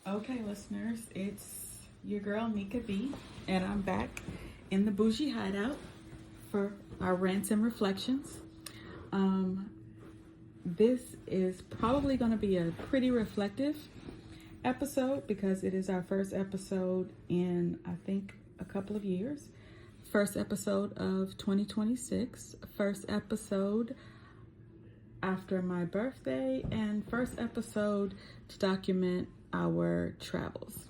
Okay, listeners, it's your girl Nika B, and I'm back in the Bougie Hideout for our rants and reflections. Um, this is probably going to be a pretty reflective episode because it is our first episode in, I think, a couple of years. First episode of 2026, first episode after my birthday, and first episode to document our travels.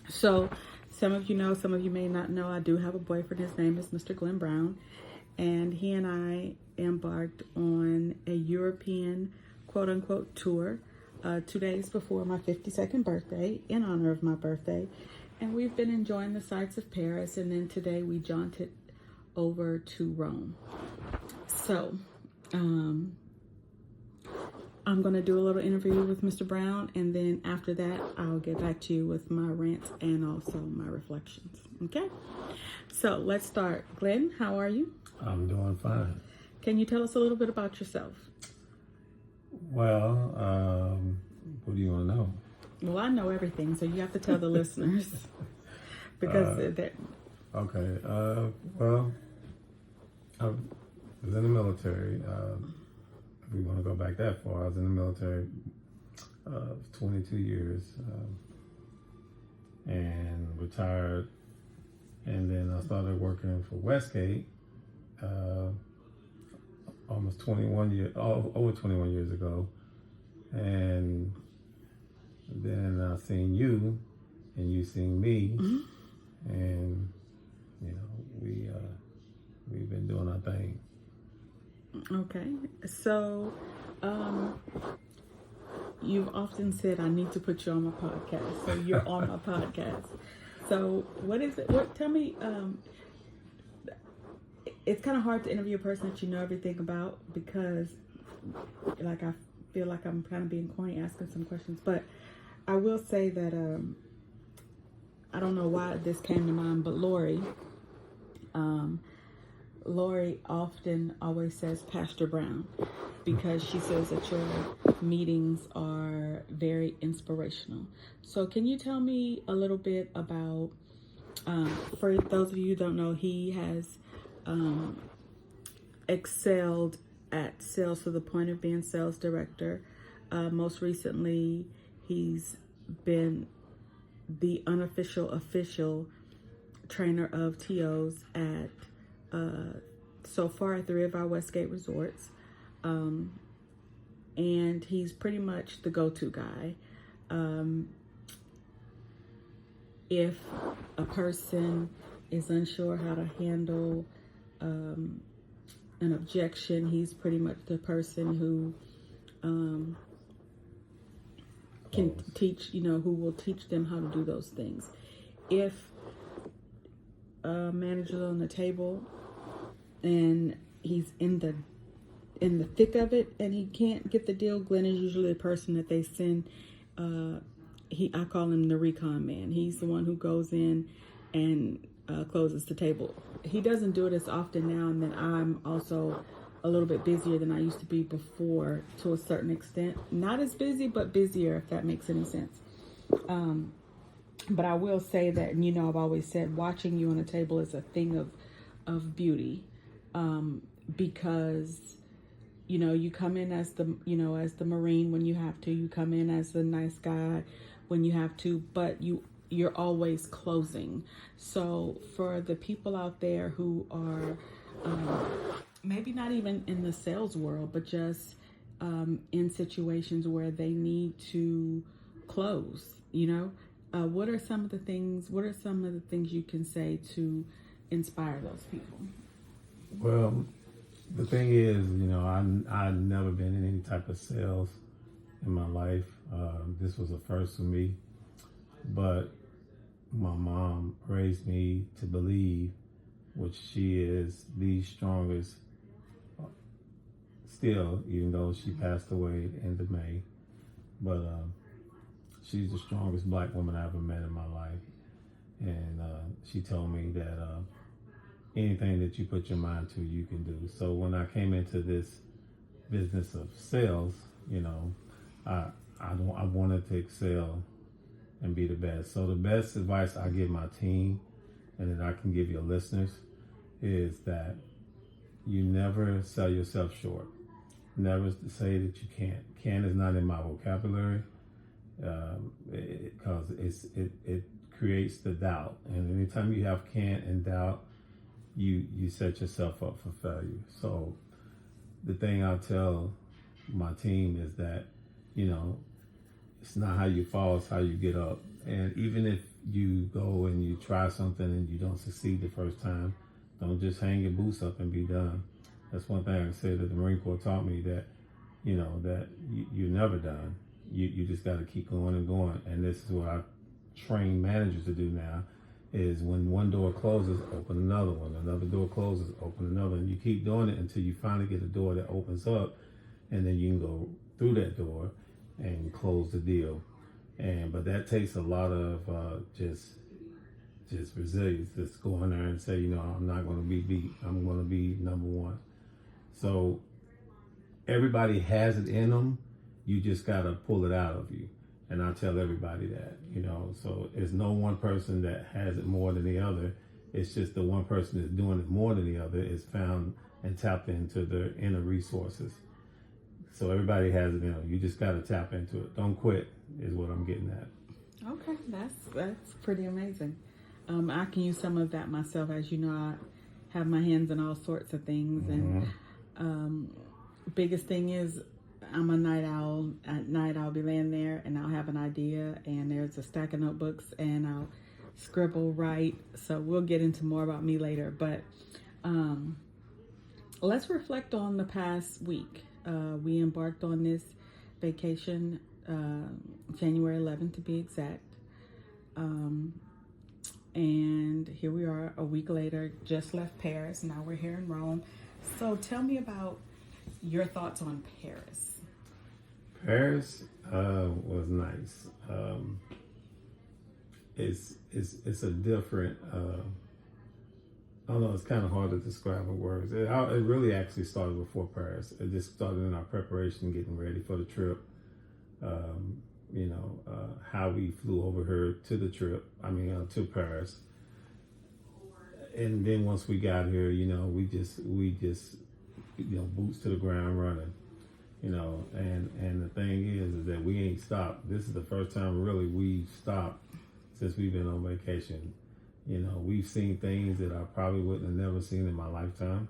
So, some of you know, some of you may not know, I do have a boyfriend. His name is Mr. Glenn Brown, and he and I embarked on a European quote unquote tour 2 days before my 52nd birthday, in honor of my birthday. And we've been enjoying the sights of Paris, and then today we jaunted over to Rome. So, I'm going to do a little interview with Mr. Brown, and then after that, I'll get back to you with my rants and also my reflections. Okay? So let's start. Glenn, how are you? I'm doing fine. Can you tell us a little bit about yourself? Well, what do you want to know? Well, I know everything, so you have to tell the listeners. Because Okay. Well, I was in the military. If we want to go back that far, I was in the military 22 years and retired. And then I started working for Westgate almost 21 years, over 21 years ago. And then I seen you, and you seen me, and you know we've been doing our thing. Okay, so you've often said I need to put you on my podcast, so you're on my podcast. So what is it? Tell me. It's kind of hard to interview a person that you know everything about because, like, I feel like I'm kind of being corny asking some questions, but I will say that I don't know why this came to mind, but Lori often always says Pastor Brown because she says that your meetings are very inspirational. So can you tell me a little bit about, for those of you who don't know, he has excelled at sales to the point of being sales director. Most recently, he's been the unofficial official trainer of TOs at so far 3 of our Westgate resorts, and he's pretty much the go-to guy. If a person is unsure how to handle an objection, he's pretty much the person who can teach, who will teach them how to do those things. If a manager's on the table and he's in the thick of it and he can't get the deal, Glenn is usually the person that they send. I call him the recon man. He's the one who goes in and closes the table. He doesn't do it as often now, and then I'm also a little bit busier than I used to be before, to a certain extent. Not as busy, but busier, if that makes any sense. But I will say that, I've always said watching you on a table is a thing of beauty, because you come in as the Marine when you have to. You come in as the nice guy when you have to, but you're always closing. So for the people out there who are maybe not even in the sales world, but just in situations where they need to close, what are some of the things you can say to inspire those people? Well, the thing is, I've never been in any type of sales in my life. This was a first for me, but my mom raised me to believe, which she is the strongest still, even though she passed away at the end of May. But she's the strongest black woman I ever met in my life. And she told me that anything that you put your mind to, you can do. So when I came into this business of sales, I wanted to excel and be the best. So the best advice I give my team and that I can give your listeners is that you never sell yourself short. Never say that you can't. Can is not in my vocabulary because it creates the doubt. And anytime you have can't and doubt, you set yourself up for failure. So the thing I'll tell my team is that, it's not how you fall, it's how you get up. And even if you go and you try something and you don't succeed the first time, don't just hang your boots up and be done. That's one thing I said that the Marine Corps taught me, that, that you're never done. You just got to keep going and going. And this is what I train managers to do now, is when one door closes, open another one. Another door closes, open another. And you keep doing it until you finally get a door that opens up, and then you can go through that door and close the deal. But that takes a lot of just resilience. Just go in there and say, I'm not going to be beat. I'm going to be number one. So everybody has it in them. You just got to pull it out of you. And I tell everybody that, so there's no one person that has it more than the other. It's just the one person that's doing it more than the other is found and tapped into their inner resources. So everybody has it in them. You just got to tap into it. Don't quit is what I'm getting at. Okay, that's pretty amazing. I can use some of that myself. As you know, I have my hands in all sorts of things. And biggest thing is, I'm a night owl. At night, I'll be laying there and I'll have an idea, and there's a stack of notebooks, and I'll scribble, write. So we'll get into more about me later. But let's reflect on the past week. We embarked on this vacation January 11th to be exact. And here we are a week later, just left Paris. Now we're here in Rome. So tell me about your thoughts on Paris. Paris was nice. It's a different, I don't know, it's kind of hard to describe in words. It really actually started before Paris. It just started in our preparation, getting ready for the trip. How we flew over here to the trip, to Paris. And then once we got here, we just boots to the ground running. And the thing is that we ain't stopped. This is the first time really we've stopped since we've been on vacation. We've seen things that I probably wouldn't have never seen in my lifetime.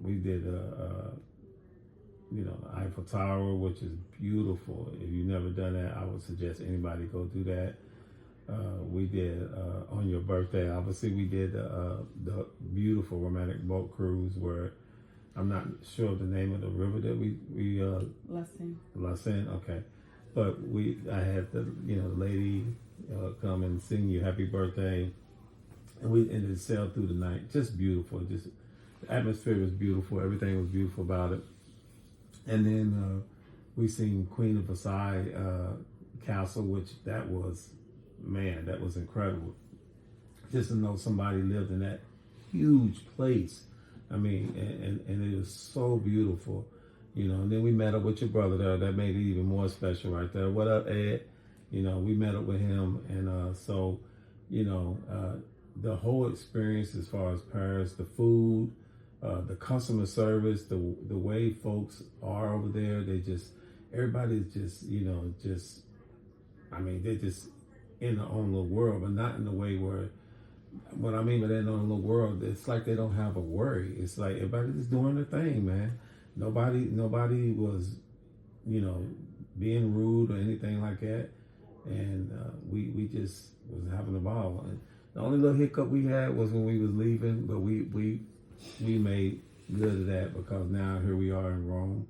We did the Eiffel Tower, which is beautiful. If you've never done that, I would suggest anybody go do that. We did on your birthday, obviously we did the beautiful romantic boat cruise where I'm not sure of the name of the river that we La Seine, okay. But I had the lady come and sing you happy birthday, and we ended to sail through the night. Just beautiful. Just the atmosphere was beautiful. Everything was beautiful about it. And then we seen Queen of Versailles Castle, which that was incredible. Just to know somebody lived in that huge place. And it was so beautiful, and then we met up with your brother there. That made it even more special right there. What up, Ed? We met up with him. And so, the whole experience as far as Paris, the food, the customer service, the way folks are over there, everybody's just, they're just in their own little world, but not in the way where, what I mean by that, in their own little world, it's like they don't have a worry. It's like everybody's just doing their thing, man. Nobody was, being rude or anything like that. And we just was having a ball. And the only little hiccup we had was when we was leaving, but we made good of that because now here we are in Rome,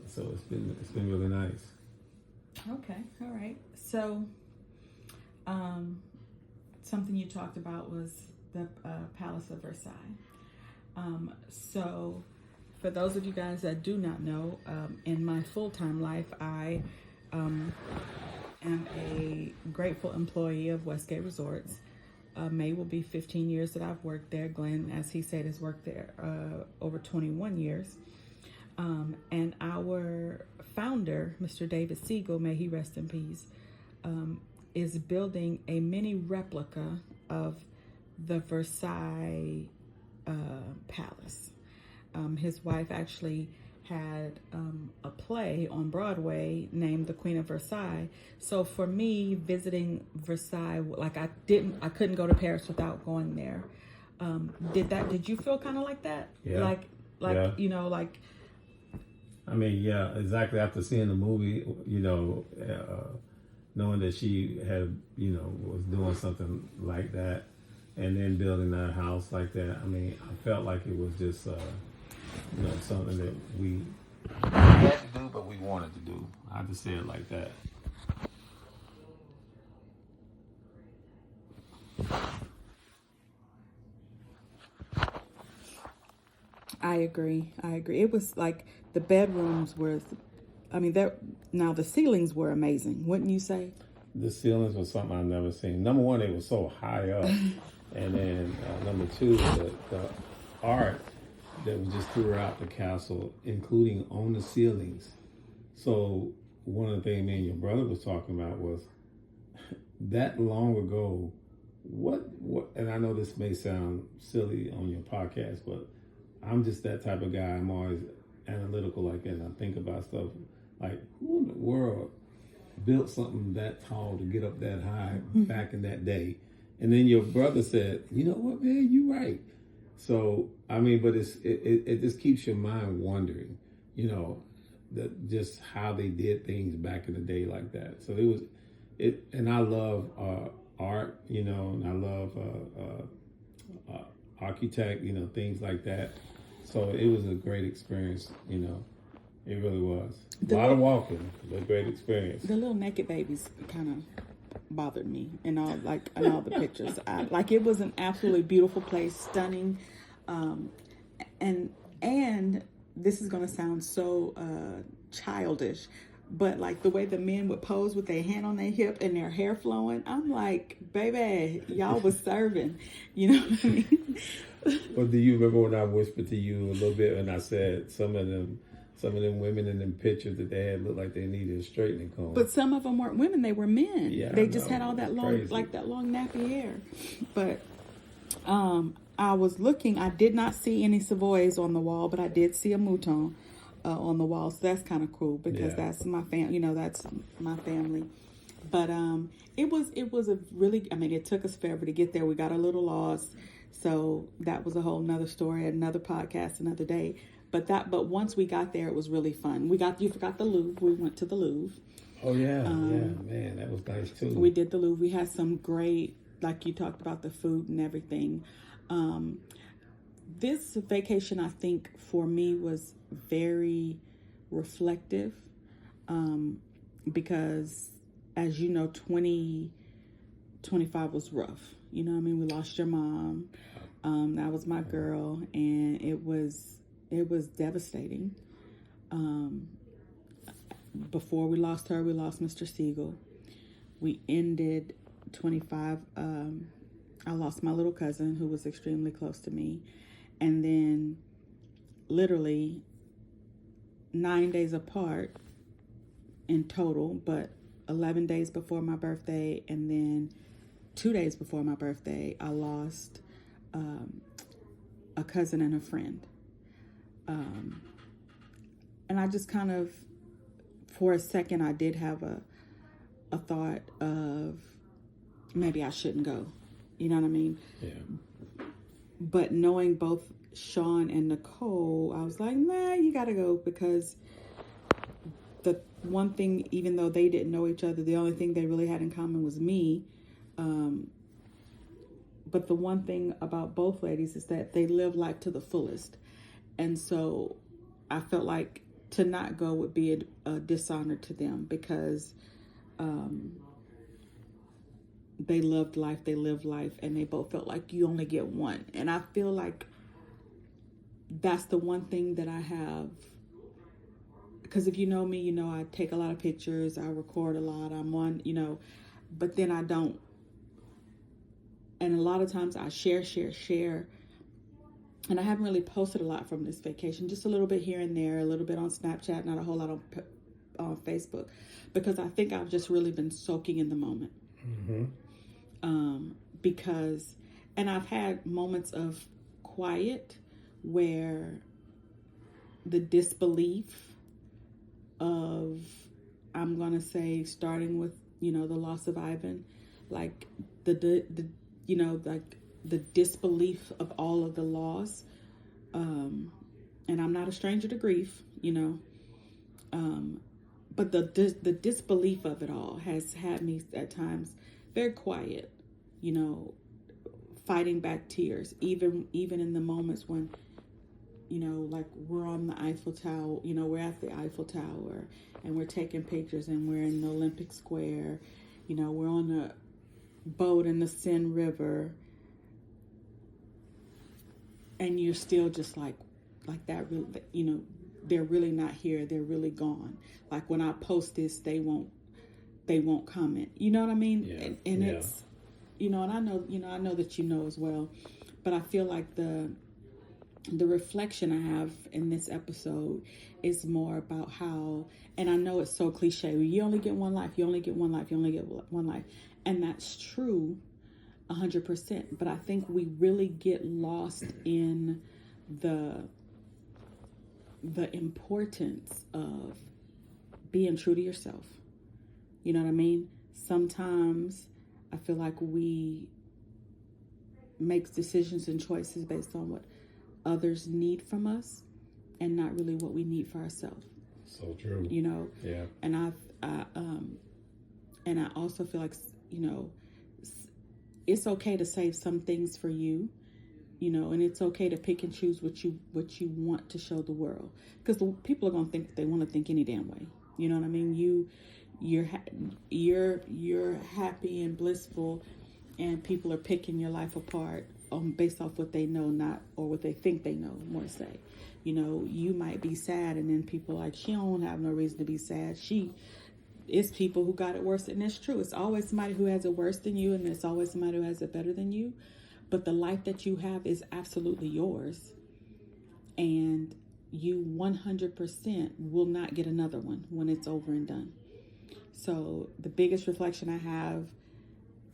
so it's been really nice. Okay, all right. So, something you talked about was the Palace of Versailles. So, for those of you guys that do not know, in my full-time life, I am a grateful employee of Westgate Resorts. May will be 15 years that I've worked there. Glenn, as he said, has worked there over 21 years. And our founder founder, Mr. David Siegel, may he rest in peace, is building a mini replica of the Versailles Palace. His wife actually had a play on Broadway named The Queen of Versailles. So for me, visiting Versailles, like I couldn't go to Paris without going there. Did you feel kind of like that? Yeah. Yeah. You know, like. I mean, yeah, exactly. After seeing the movie, you know, knowing that she had, you know, was doing something like that, and then building that house like that. I mean, I felt like it was just, you know, something that we had to do, but we wanted to do. I just say it like that. I agree. It was like the bedrooms were, I mean, now the ceilings were amazing, wouldn't you say? The ceilings was something I've never seen. Number one, they were so high up. And then number two, the art that was just throughout the castle, including on the ceilings. So one of the things me and your brother was talking about was that long ago, what, and I know this may sound silly on your podcast, but I'm just that type of guy. I'm always analytical like that, and I think about stuff like, who in the world built something that tall to get up that high back in that day? And then your brother said, you know what, man, you're right. So, I mean, but it just keeps your mind wondering, you know, just how they did things back in the day like that. So and I love art, you know, and I love architect, you know, things like that. So it was a great experience, you know. It really was. A lot of walking, but a great experience. The little naked babies kind of bothered me in all the pictures. It was an absolutely beautiful place, stunning, and this is gonna sound so childish, but like the way the men would pose with their hand on their hip and their hair flowing, I'm like, baby, y'all was serving, you know what I mean? Well, do you remember when I whispered to you a little bit and I said some of them women in them pictures that they had looked like they needed a straightening comb? But some of them weren't women; they were men. Yeah, they just had all that long, crazy. like that long nappy hair. But I was looking. I did not see any Savoys on the wall, but I did see a mouton on the wall. So that's kind of cool because that's my family. You know, that's my family. But it was a really. I mean, it took us forever to get there. We got a little lost. So that was a whole nother story, another podcast, another day. But once we got there, it was really fun. You forgot the Louvre. We went to the Louvre. Oh yeah, man, that was nice too. We did the Louvre. We had some great, like you talked about the food and everything. This vacation, I think, for me was very reflective, because as you know, 2025 was rough. You know what I mean? We lost your mom. That was my girl, and it was devastating. Before we lost her, we lost Mr. Siegel. We ended 25. I lost my little cousin who was extremely close to me. And then literally 9 days apart in total, but 11 days before my birthday and then 2 days before my birthday, I lost a cousin and a friend. And I just kind of, for a second, I did have a thought of maybe I shouldn't go. You know what I mean? Yeah. But knowing both Sean and Nicole, I was like, nah, you gotta go, because the one thing, even though they didn't know each other, the only thing they really had in common was me. But the one thing about both ladies is that they live life to the fullest. And so I felt like to not go would be a dishonor to them, because they loved life, they lived life, and they both felt like you only get one. And I feel like that's the one thing that I have, because if you know me, you know I take a lot of pictures, I record a lot, I'm on, you know, but then I don't. And a lot of times I share. And I haven't really posted a lot from this vacation, just a little bit here and there, a little bit on Snapchat, not a whole lot on on Facebook, because I think I've just really been soaking in the moment. Because, and I've had moments of quiet where the disbelief of, I'm gonna say, starting with, the loss of Ivan, like the like the disbelief of all of the loss. And I'm not a stranger to grief, but the disbelief of it all has had me at times very quiet, fighting back tears, even in the moments when, like we're on the Eiffel Tower, we're at the Eiffel Tower and we're taking pictures and we're in the Olympic Square, we're on a boat in the Seine River, and you're still just like that, really, they're really not here. They're really gone. Like when I post this, they won't comment. You know what I mean? Yeah. And it's, and I know that as well, but I feel like the reflection I have in this episode is more about how, and I know it's so cliche, you only get one life, you only get one life, you only get one life. And that's true 100%. But I think we really get lost in the importance of being true to yourself. You know what I mean? Sometimes I feel like we make decisions and choices based on what others need from us and not really what we need for ourselves. So true. Yeah. And I also feel like, it's okay to save some things for you, and it's okay to pick and choose what you want to show the world, because people are going to think they want to think any damn way. You know what I mean? You're happy and blissful, and people are picking your life apart based off what they know, not, or what they think they know, more to say. You might be sad, and then people are like, she don't have no reason to be sad. It's people who got it worse, and it's true. It's always somebody who has it worse than you, and it's always somebody who has it better than you. But the life that you have is absolutely yours, and you 100% will not get another one when it's over and done. So the biggest reflection I have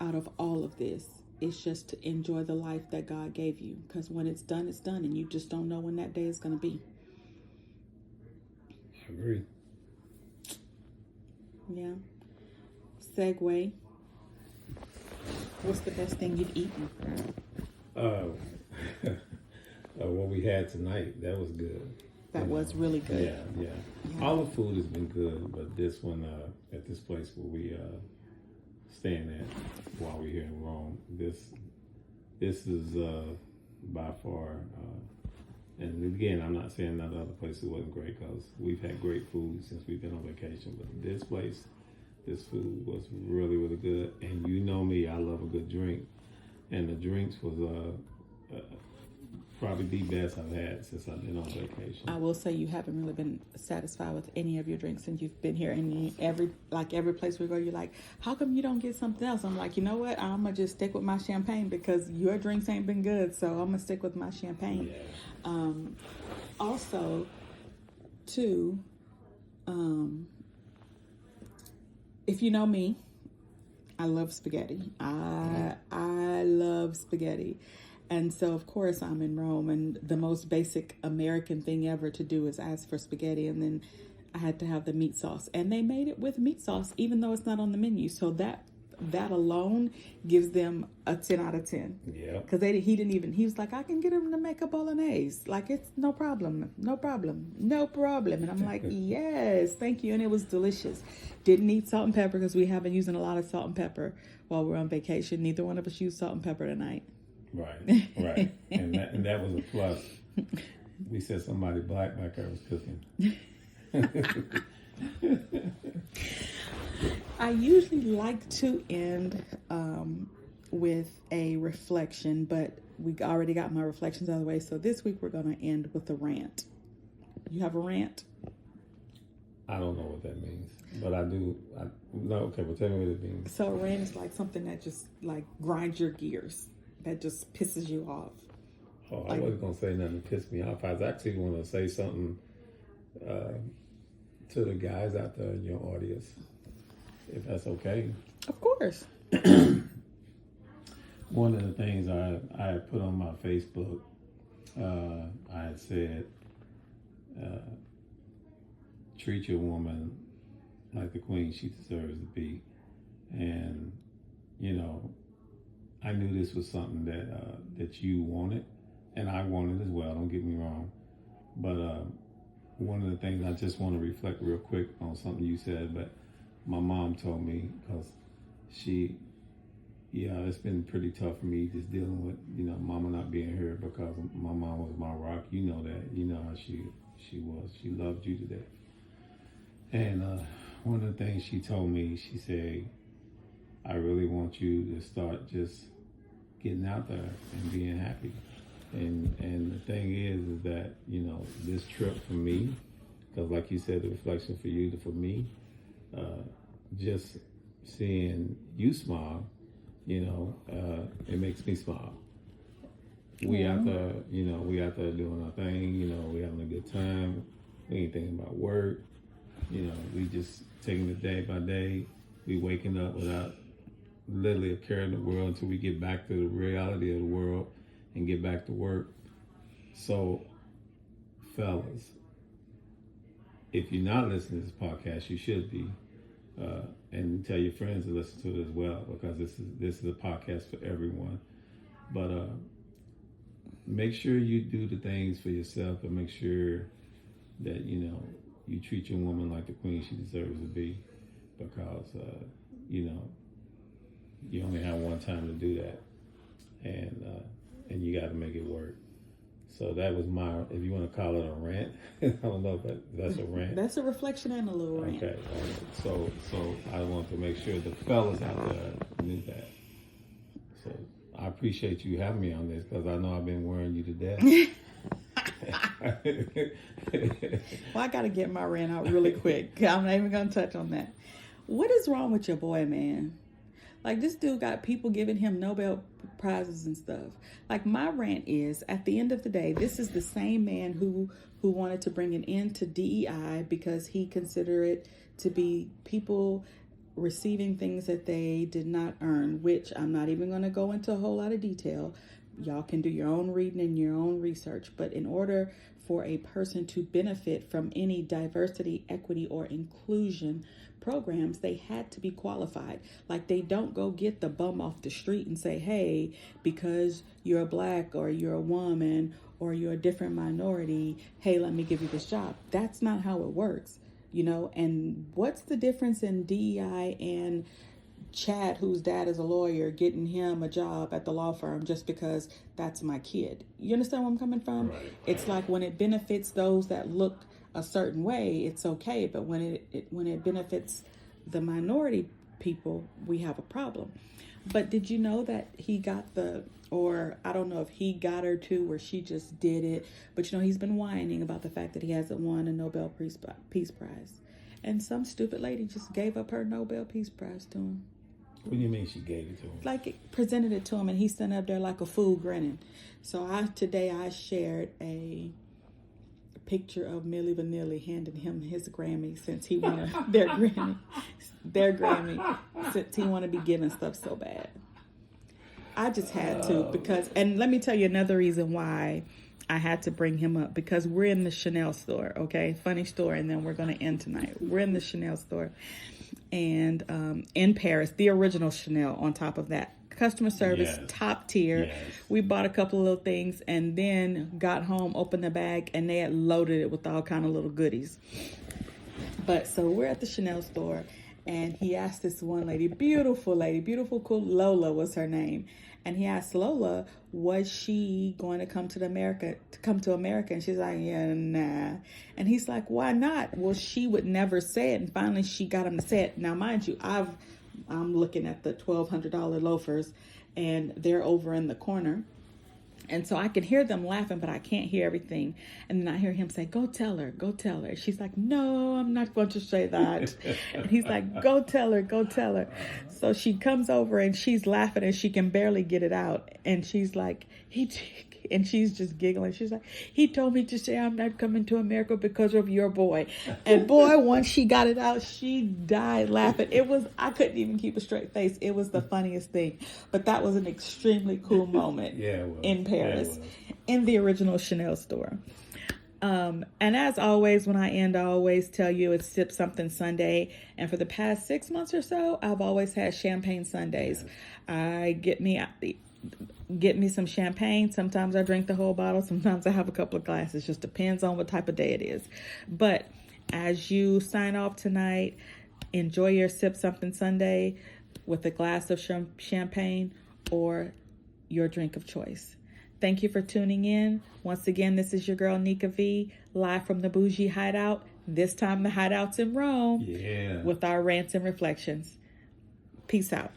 out of all of this is just to enjoy the life that God gave you, because when it's done, and you just don't know when that day is going to be. I agree. Yeah. Segue. What's the best thing you've eaten? What we had tonight, that was good. That was really good. Yeah. All the food has been good, but this one, at this place where we staying at while we're here in Rome, this is by far, and again, I'm not saying that other places wasn't great, because we've had great food since we've been on vacation, but this place, this food was really, really good. And you know me, I love a good drink, and the drinks was probably the best I've had since I've been on vacation. I will say you haven't really been satisfied with any of your drinks since you've been here. And every place we go, you're like, how come you don't get something else? I'm like, you know what? I'm going to just stick with my champagne, because your drinks ain't been good. So I'm going to stick with my champagne. Yeah. Also, too, if you know me, I love spaghetti. I love spaghetti. And so, of course, I'm in Rome, and the most basic American thing ever to do is ask for spaghetti, and then I had to have the meat sauce. And they made it with meat sauce, even though it's not on the menu. So that alone gives them a 10 out of 10. Yeah. Because he was like, I can get them to make a bolognese. Like, it's no problem. And I'm like, yes, thank you. And it was delicious. Didn't need salt and pepper, because we have been using a lot of salt and pepper while we're on vacation. Neither one of us used salt and pepper tonight. Right. And that was a plus. We said somebody black there was cooking. I usually like to end with a reflection, but we already got my reflections out of the way. So this week we're going to end with a rant. You have a rant? I don't know what that means, but I do. Okay, well, tell me what it means. So a rant is like something that just like grinds your gears, that just pisses you off. Oh, I wasn't going to say nothing to piss me off. I was actually going to say something to the guys out there in your audience, if that's okay. Of course. One of the things I had put on my Facebook, I had said, treat your woman like the queen she deserves to be. And, you know, I knew this was something that you wanted, and I wanted as well, don't get me wrong. But one of the things I just want to reflect real quick on something you said, but my mom told me, because it's been pretty tough for me just dealing with, you know, mama not being here, because my mom was my rock. You know that. You know how she was. She loved you to death. And one of the things she told me, she said, I really want you to start just getting out there and being happy. And the thing is that, you know, this trip for me, because like you said, the reflection for you, for me, just seeing you smile, you know, it makes me smile. We out there, you know, we out there doing our thing, you know, we having a good time. We ain't thinking about work. You know, we just taking it day by day. We waking up without literally a care in the world until we get back to the reality of the world and get back to work. So, fellas, if you're not listening to this podcast, you should be. And tell your friends to listen to it as well, because this is a podcast for everyone. But make sure you do the things for yourself, and make sure that, you know, you treat your woman like the queen she deserves to be, because you know, you only have one time to do that, and you got to make it work. So that was my, if you want to call it a rant, I don't know if that's a rant. That's a reflection and a little rant. Okay, so I want to make sure the fellas out there knew that. So I appreciate you having me on this, because I know I've been worrying you to death. Well, I got to get my rant out really quick. I'm not even going to touch on that. What is wrong with your boy, man? Like, this dude got people giving him Nobel Prizes and stuff. Like, my rant is, at the end of the day, this is the same man who wanted to bring an end to DEI because he considered it to be people receiving things that they did not earn, which I'm not even going to go into a whole lot of detail. Y'all can do your own reading and your own research. But in order for a person to benefit from any diversity, equity, or inclusion programs, they had to be qualified. Like, they don't go get the bum off the street and say, hey, because you're black or you're a woman or you're a different minority, hey, let me give you this job. That's not how it works, you know. And what's the difference in DEI and Chad, whose dad is a lawyer, getting him a job at the law firm just because that's my kid? You understand where I'm coming from? Right. It's like, when it benefits those that look a certain way, it's okay, but when it benefits the minority people, we have a problem. But did you know that he got or I don't know if he got her to, or she just did it, but you know, he's been whining about the fact that he hasn't won a Nobel Peace Prize, and some stupid lady just gave up her Nobel Peace Prize to him. What do you mean she gave it to him? Like, presented it to him, and he sat up there like a fool grinning. So today I shared a picture of Milli Vanilli handing him his Grammy, since he wanted their Grammy, since he want to be giving stuff so bad. I just had to, because, and let me tell you another reason why I had to bring him up, because we're in the Chanel store, okay? Funny story, and then we're going to end tonight. We're in the Chanel store, and in Paris, the original Chanel on top of that. Customer service, yes. Top tier. Yes. We bought a couple of little things, and then got home, opened the bag, and they had loaded it with all kind of little goodies. But so we're at the Chanel store, and he asked this one lady, beautiful, cool, Lola was her name. And he asked Lola, was she going to come to America? And she's like, yeah, nah. And he's like, why not? Well, she would never say it. And finally, she got him to say it. Now, mind you, I'm looking at the $1,200 loafers, and they're over in the corner. And so I can hear them laughing, but I can't hear everything. And then I hear him say, go tell her. She's like, no, I'm not going to say that. And he's like, go tell her. So she comes over, and she's laughing, and she can barely get it out. And she's like, he And she's just giggling. She's like, he told me to say I'm not coming to America because of your boy. And boy, once she got it out, she died laughing. I couldn't even keep a straight face. It was the funniest thing. But that was an extremely cool moment in Paris, in the original Chanel store. And as always, when I end, I always tell you it's Sip Something Sunday. And for the past 6 months or so, I've always had champagne Sundays. I get me some champagne. Sometimes I drink the whole bottle. Sometimes I have a couple of glasses. Just depends on what type of day it is. But as you sign off tonight, enjoy your Sip Something Sunday with a glass of champagne or your drink of choice. Thank you for tuning in. Once again, this is your girl, Nika V, live from the Bougie Hideout. This time the hideout's in Rome with our rants and reflections. Peace out.